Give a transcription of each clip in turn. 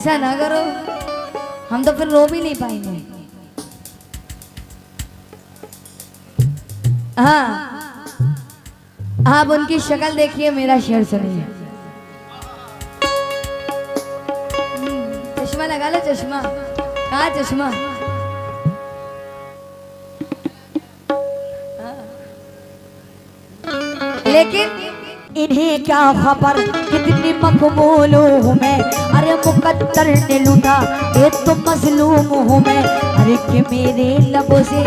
ऐसा ना करो, हम तो फिर रो भी नहीं पाएंगे। हाँ, आप उनकी शक्ल देखिए, मेरा शेर सुनिए। चश्मा लगा लो, चश्मा। हाँ चश्मा। लेकिन इन्हें क्या खबर कितनी मकबूल हूँ मैं, अरे मुकद्दर ने लूटा ये तो मजलूम हूँ मैं। अरे कि मेरे लबों से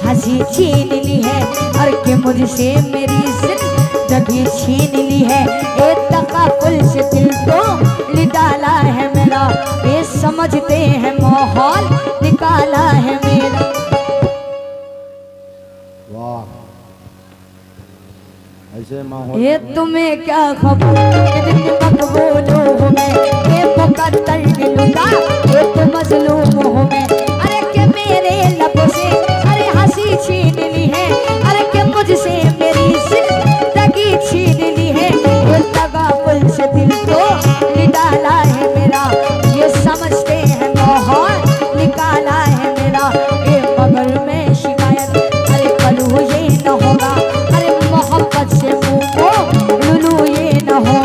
हंसी छीन ली है, अरे कि मुझसे मेरी जिंदगी छीन ली है। एक तकापुल से दिल को निकाला है मेरा, ये समझते हैं माहौल निकाला है मेरा। ये तुम्हें क्या खबर कितनी मकबूल हूँ मैं, ये मुकद्दर ने लूटा ये तो मजलूम हूँ मैं। अरे के मेरे लबों से अरे हंसी छीन ली है, अरे के मुझसे मेरी जिंदगी छीन ली है। ये तगापुल से दिल को निकाला है मेरा, ये समझते हैं माहौल निकाला है मेरा। ये मगर में शिकायत अरे कलू ये न होगा, अरे मोहब्बत से मुँह को लुलू ये न हो।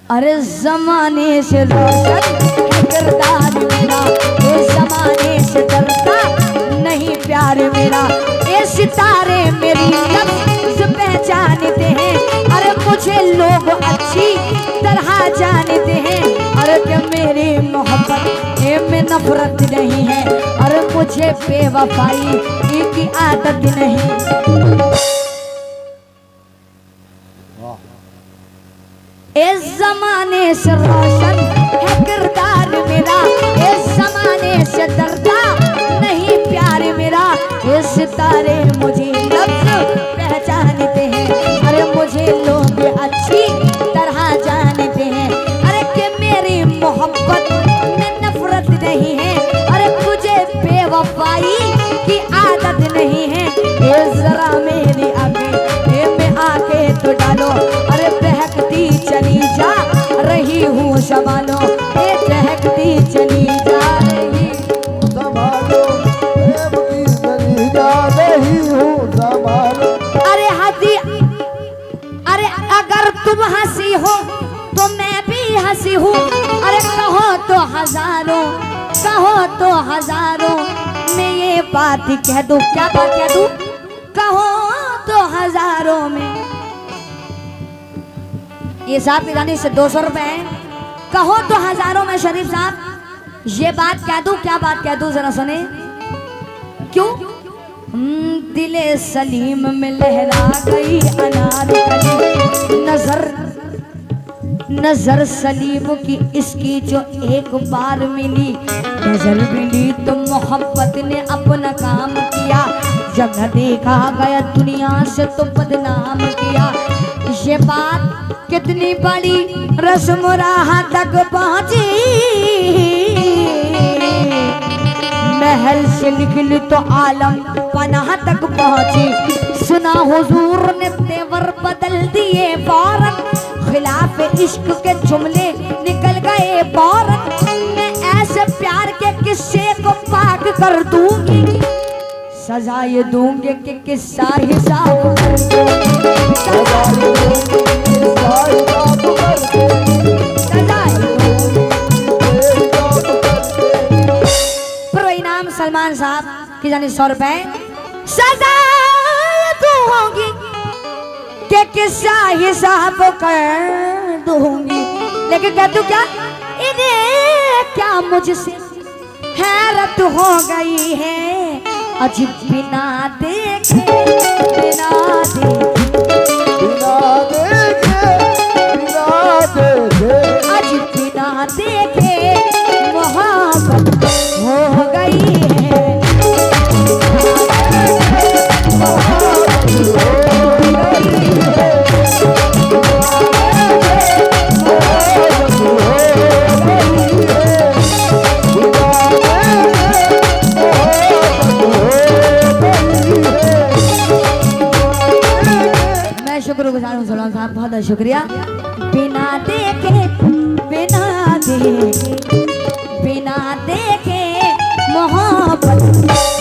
अरे जमाने से रोशन है किरदार मेरा, ये जमाने से डरता नहीं प्यार मेरा। ये सितारे मेरी लफ्ज़ पहचानते हैं, अरे मुझे लोग अच्छी तरह जानते हैं। अरे कि मेरी मोहब्बत में नफरत नहीं है, अरे मुझे बेवफाई की आदत नहीं। इस जमाने से रोशन है किरदार मेरा, इस जमाने से डरता नहीं प्यार मेरा। ये सितारे मुझे लफ्ज़ पहचानते हैं, अरे मुझे लोग अच्छी तरह जानते हैं। अरे कि मेरी मोहब्बत में नफरत नहीं है, अरे मुझे बेवफाई की आदत नहीं है। ये जरा मेरी आंखें में आके तो डालो, अरे बहकती चली जा रही हूँ संभालो, ये बहकती चली जा रही संभालो, बहकती चली जा रही हूँ संभालो। अरे हंसी, अरे अगर तुम हंसी हो तो मैं भी हंसी हूँ। अरे कहो तो हजारों, कहो तो हजारों में ये बात कह दूँ। क्या बात कह दूँ? कहो तो हजारों में। ये साहब की जानी से 200 रुपए है। कहो तो हजारों में शरीफ साहब ये बात कह दूं। क्या बात कह दूं जरा सुने। क्यों? दिले सलीम में लहरा गई अनार कली, नजर सलीम की इसकी जो एक बार मिली, नजर मिली तो मोहब्बत ने अपना काम किया। जब न देखा गया दुनिया से तो बदनाम किया। ये बात कितनी बड़ी रस्म राह तक पहुंची, महल से निकली तो आलम पनाह तक पहुंची। सुना हुजूर ने तेवर बदल दिए फौरन, खिलाफ इश्क के जुमले निकल गए फौरन। मैं ऐसे प्यार के किस्से को पाक कर दूंगी, सजा ये दूंगे कि किस्सा हिसाब कर प्रो इनाम सलमान साहब की जानी 100 रुपए। सजा दूंगी कि किस्सा हिसाब कर दूंगी, लेकिन कह दूं क्या? इन्हें क्या मुझसे हैरत हो गई है, अजीब बिना देखे बिना देखे अजीब बिना देखे मोहब्बत हो गई है। शुक्रगुजार हूँ सलाम साहब, बहुत बहुत शुक्रिया। बिना देखे बिना देखे बिना देखे मोहब्बत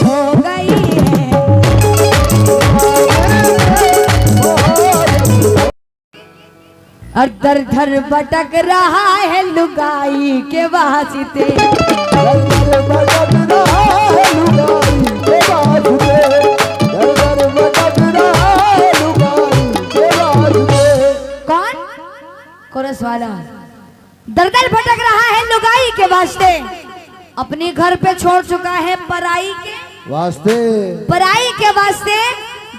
हो गई है। और दर दर भटक रहा है लुगाई के वास्ते, दर दर भटक रहा है लुगाई के वास्ते, दर दर भटक रहा है लुगाई के वास्ते। कौन? कोरस वाला। दर दर भटक रहा है लुगाई के वास्ते, अपने घर पे छोड़ चुका है पराई के वास्ते, पराई के वास्ते।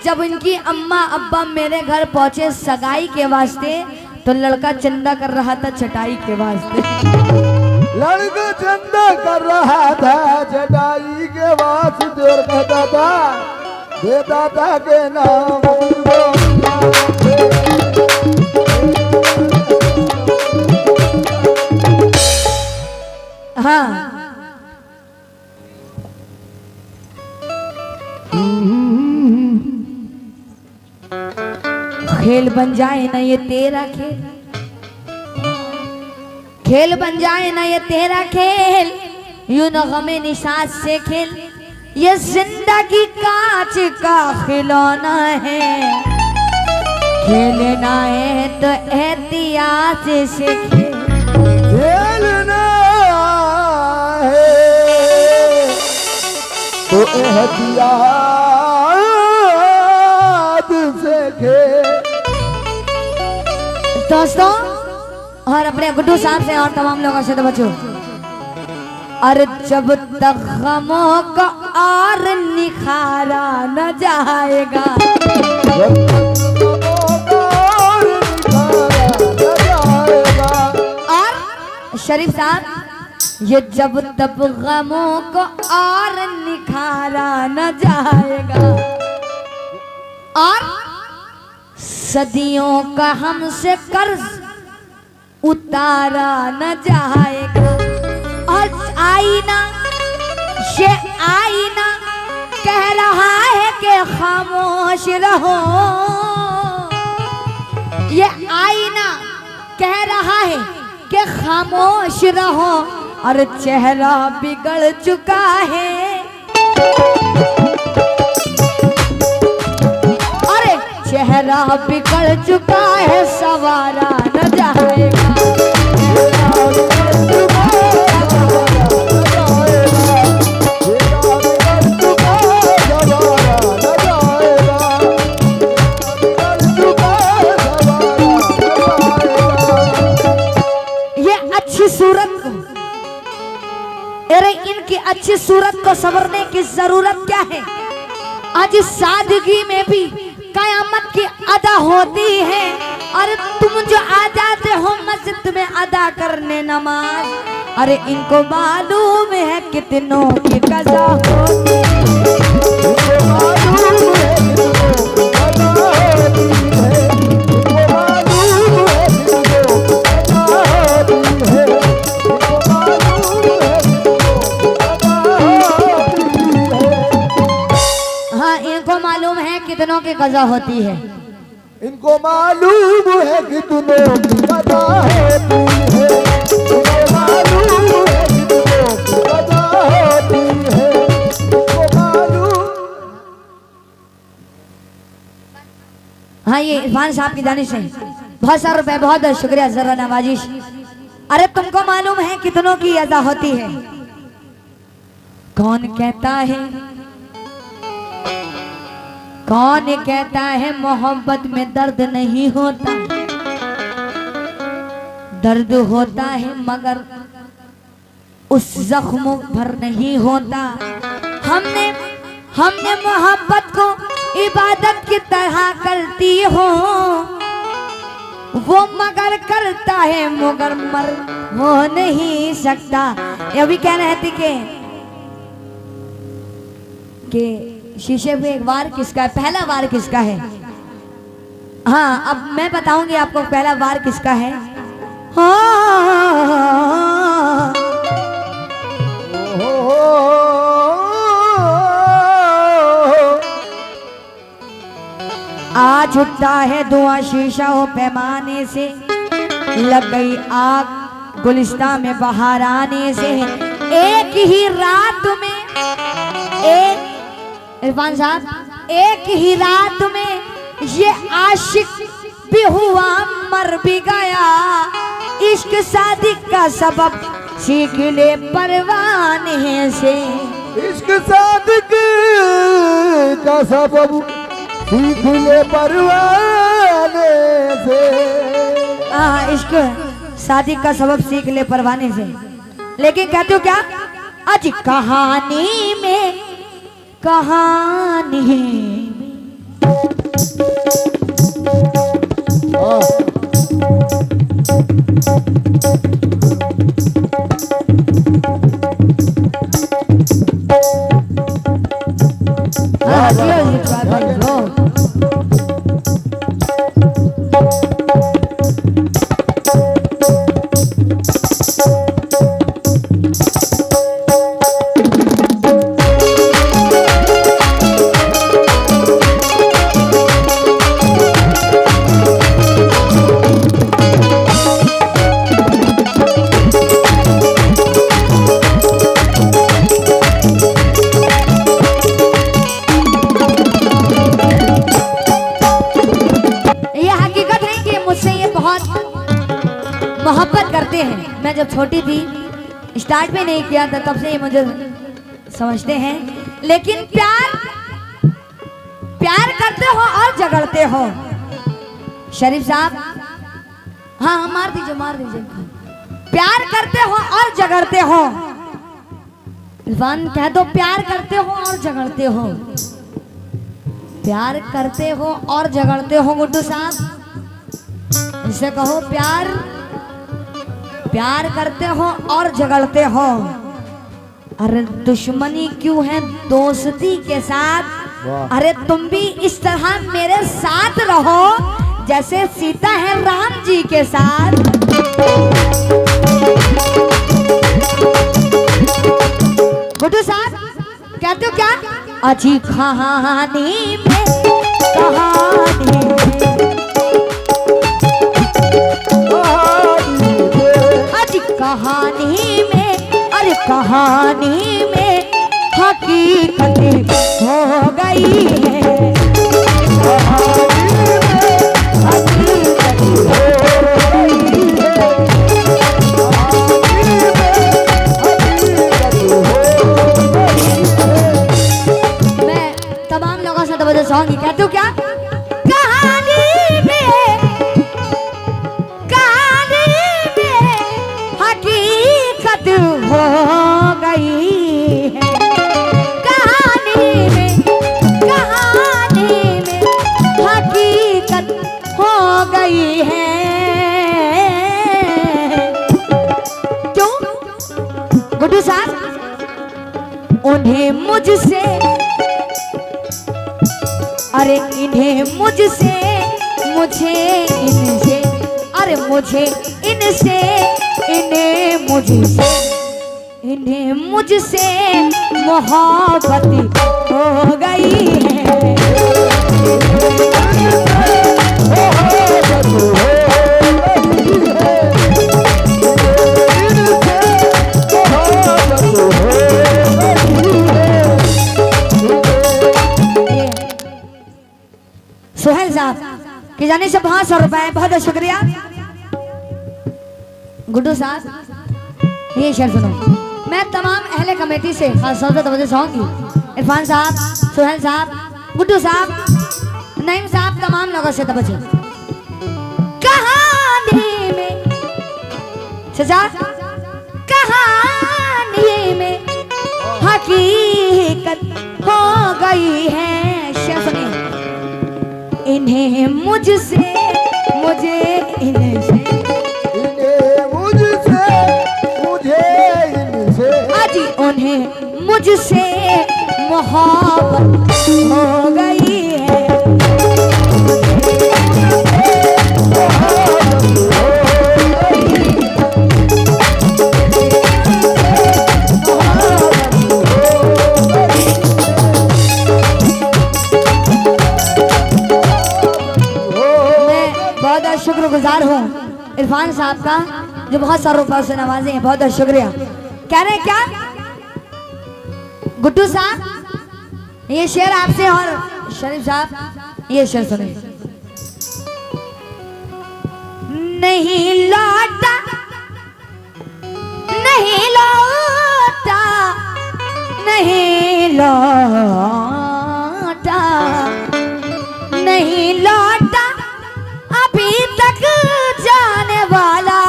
जब इनकी अम्मा अब्बा मेरे घर पहुंचे सगाई के वास्ते, तो लड़का चंदा कर रहा था चटाई के वास्ते। लड़का चंदा कर रहा था चटाई के वास्ते, और कहता था देता था के नाम। हाँ, खेल बन जाए ना ये तेरा खेल, खेल बन जाए ना ये तेरा खेल, यूं न गमे निशात से खेल। ये जिंदगी कांच का खिलौना है, खेलना है तो एहतियात से खेल। खेलना है तो एहतियात से खेल। दोस्तों और अपने गुड्डू साहब से और तमाम लोगों से तो बचो। अरे जब तक गमों का और निखारा न जाएगा, जब तक गमों का और निखारा न जाएगा। और शरीफ साहब, ये जब तक गमों को और निखारा न जाएगा, और सदियों का हमसे कर्ज उतारा न जाएगा। और आईना, ये आईना कह रहा है कि खामोश रहो, ये आईना कह रहा है कि खामोश रहो, और चेहरा बिगड़ चुका है। अरे चेहरा बिगड़ चुका है, सवारा न जाएगा। ये अच्छी सूरत को, अरे इनकी अच्छी सूरत को संवरने की जरूरत क्या है? आज इस सादगी में भी कयामत की अदा होती है। और तुम जो आ जाते हो मस्जिद में अदा करने नमाज, अरे इनको मालूम है कितनों की कज़ा होती है। हाँ, इनको मालूम है कितनों की कज़ा होती है। इनको मालूम है कितनों की कज़ा होती है, इनको मालूम है कितनों की कज़ा होती है, इनको मालूम। हाँ, ये इरफान साहब की जानिश है। बहुत सारा रुपए, बहुत शुक्रिया, जरा नवाजिश। अरे तुमको मालूम है कितनों की अदा होती है? कौन कहता है, कौन कहता है मोहब्बत में दर्द नहीं होता? दर्द होता है मगर उस जख्म भर नहीं होता। हमने मोहब्बत को इबादत की तरह करती हो, वो मगर करता है मगर मर हो नहीं सकता। ये भी कह रहे थे कि शीशे पे एक वार किसका है, पहला वार किसका है? हाँ, अब मैं बताऊंगी आपको पहला वार किसका है। हाँ, आज उठता है धुआं शीशा हो पैमाने से, लग गई आग गुलिस्तां में बाहर आने से, एक ही रात में, एक इरफान साहब एक ही रात में ये आशिक भी हुआ मर भी गया। इश्क शादी का सबब सीख ले परवाने से, इश्क सादिक का सबब सीख ले परवाने से। इश्क शादी का सबब सीख ले परवाने से। लेकिन कहते हो क्या, आज कहानी में, कहानी मोहब्बत करते हैं। मैं जब छोटी थी, स्टार्ट में नहीं किया था, तब से ये मुझे समझते हैं। लेकिन प्यार, प्यार करते हो और झगड़ते हो। शरीफ साहब, हाँ मार दीजिए, मार दीजिए। प्यार करते हो और झगड़ते हो। इरफान कह दो, प्यार करते हो और झगड़ते हो। प्यार करते हो और झगड़ते हो गुड्डू साहब, इसे कहो प्यार, प्यार करते हो और झगड़ते हो। अरे दुश्मनी क्यों है दोस्ती के साथ। अरे तुम भी इस तरह मेरे साथ रहो जैसे सीता है राम जी के साथ। गुड्डू साहब कहते हो क्या, अजी कहानी में, कहानी में, कहानी में, अरे कहानी में हकीकत हो गई है। मैं तमाम लोगों से तवज्जो चाहूंगी, कहते हो क्या, कहानी में, कहानी में हकीकत हो गई है। कहानी में, कहानी में हकीकत हो गई है। क्यों गुड्डू साहब, उन्हें मुझसे, अरे इन्हें मुझसे, मुझे इनसे, अरे मुझे इनसे, इन्हें मुझसे, इन्हें मुझसे मोहब्बत हो गई है। सोहेल साहब की जाने से 500 रुपए, बहुत शुक्रिया। गुड्डू साहब ये शेर सुनो, मैं तमाम अहले कमेटी से खास तौर पर तवज्जो चाहूंगी। इरफान साहब, सोहेल साहब, गुड्डू साहब, नईम साहब, तमाम लोगों से तवज्जो। कहानी में सजा, कहानी में हकीकत हो गई है। शेर सुनिए, इन्हें मुझसे, मुझे इनसे, इन्हें मुझसे, मुझे इनसे, अजी उन्हें मुझसे मोहब्बत हो गई है। शुक्रगुजार हूँ इरफान साहब का जो बहुत सारे रुपयों से नवाजे हैं, बहुत बहुत शुक्रिया। कह रहे हैं क्या गुड्डू साहब, ये शेर आपसे, और शरीफ साहब ये शेर सुने। नहीं लौटा, नहीं लौटा, नहीं लौटा, नहीं लौटा अभी तक जाने वाला,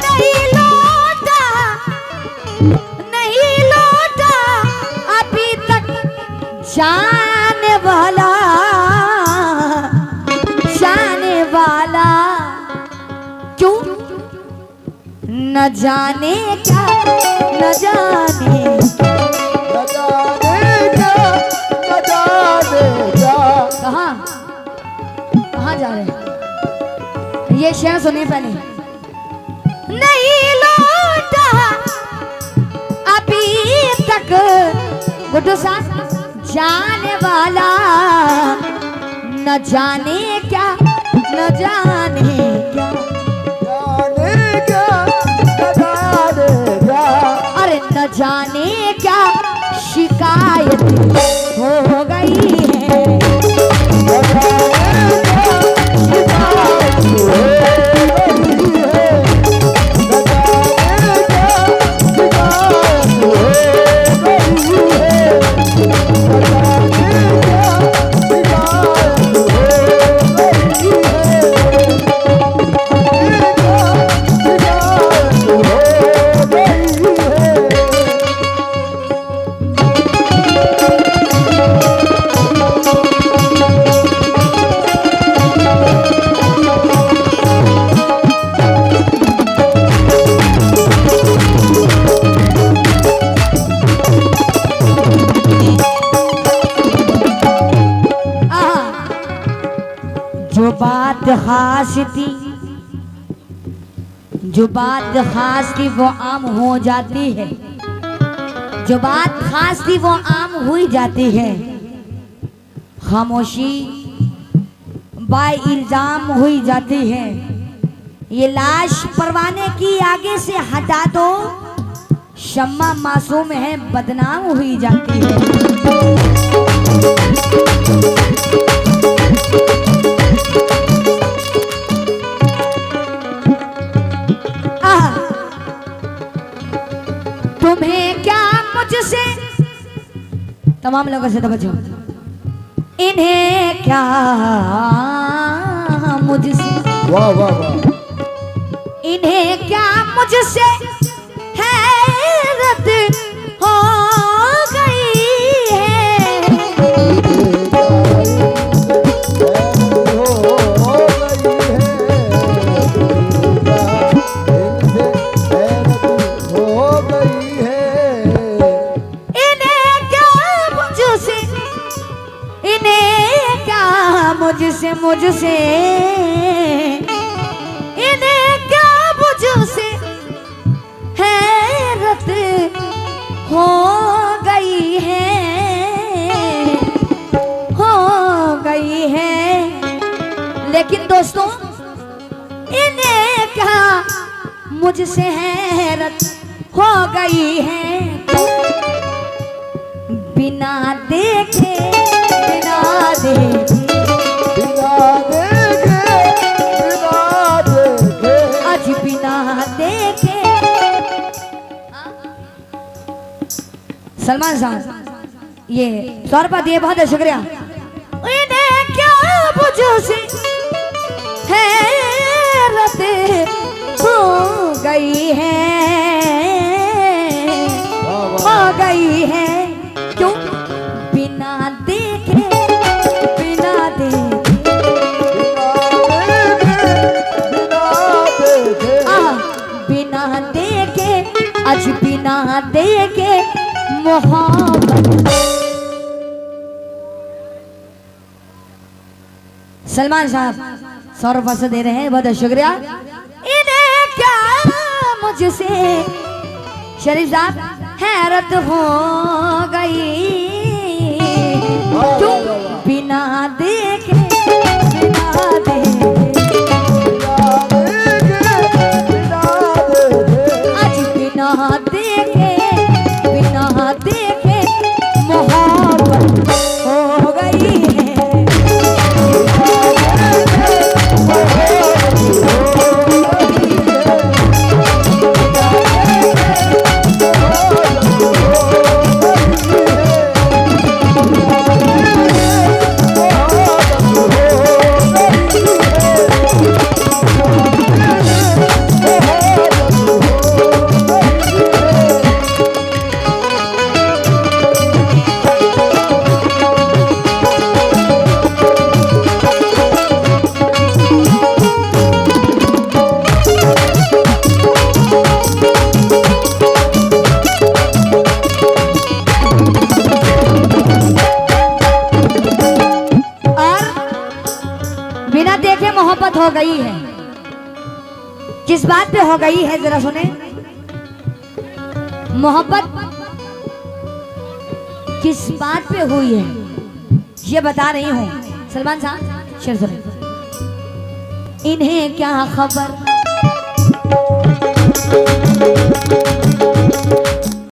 नहीं लौटा, नहीं लौटा अभी तक जाने वाला, जाने वाला। क्यों? न जाने क्या, न जाने, न जाने क्या, न जाने क्या। कहाँ कहाँ जा रहे हैं? ये शेर सुनिए पहले। नहीं लौटा अभी तक गुड्डू साहब जाने वाला, न जाने क्या, न जाने क्या, जाने क्या, न जाने क्या। अरे न जाने क्या शिकायत हो गई है, न जाने क्या शिकायत हो गई है। न जाने क्या शिकायत हो गई है। न जाने क्या शिकायत हो गई है। जो बात खास थी, जो बात खास थी वो आम हो जाती है, जो बात खास थी वो आम हुई जाती है, खामोशी बाय इल्जाम हुई जाती है। ये लाश परवाने की आगे से हटा दो, शम्मा मासूम है बदनाम हुई जाती है। तुम्हें क्या मुझसे, तमाम लोगों से तवज्जो, इन्हें क्या मुझसे, वाह वाह वाह। इन्हें क्या मुझसे हैरत हो गई है, मुझसे, मुझसे, इन्हें क्या मुझसे हैरत हो गई है, हो गई है। लेकिन दोस्तों इन्हें क्या मुझसे हैरत हो गई है, बिना देखे, बिना देखे, आज बिना देखे। सलमान साहब ये 100 रुपया दिए, बहुत शुक्रिया। इन्हें क्या मुझसे हैरत हो गई है, हो गई है। क्यों? बिना देखे, बिना देखे, बिना देखे, आज बिना देखे मोहब्बत। सलमान साहब 100 रुपये से दे रहे हैं, बहुत शुक्रिया। इन्हें क्या मुझसे, शरीफ साहब हैरत हो गई, बिना देखे मोहब्बत हो गई है। किस बात पे हो गई है जरा सुने। मोहब्बत किस बात पे हुई है ये बता रही हूं। सलमान साहब शेर सुने। इन्हें क्या खबर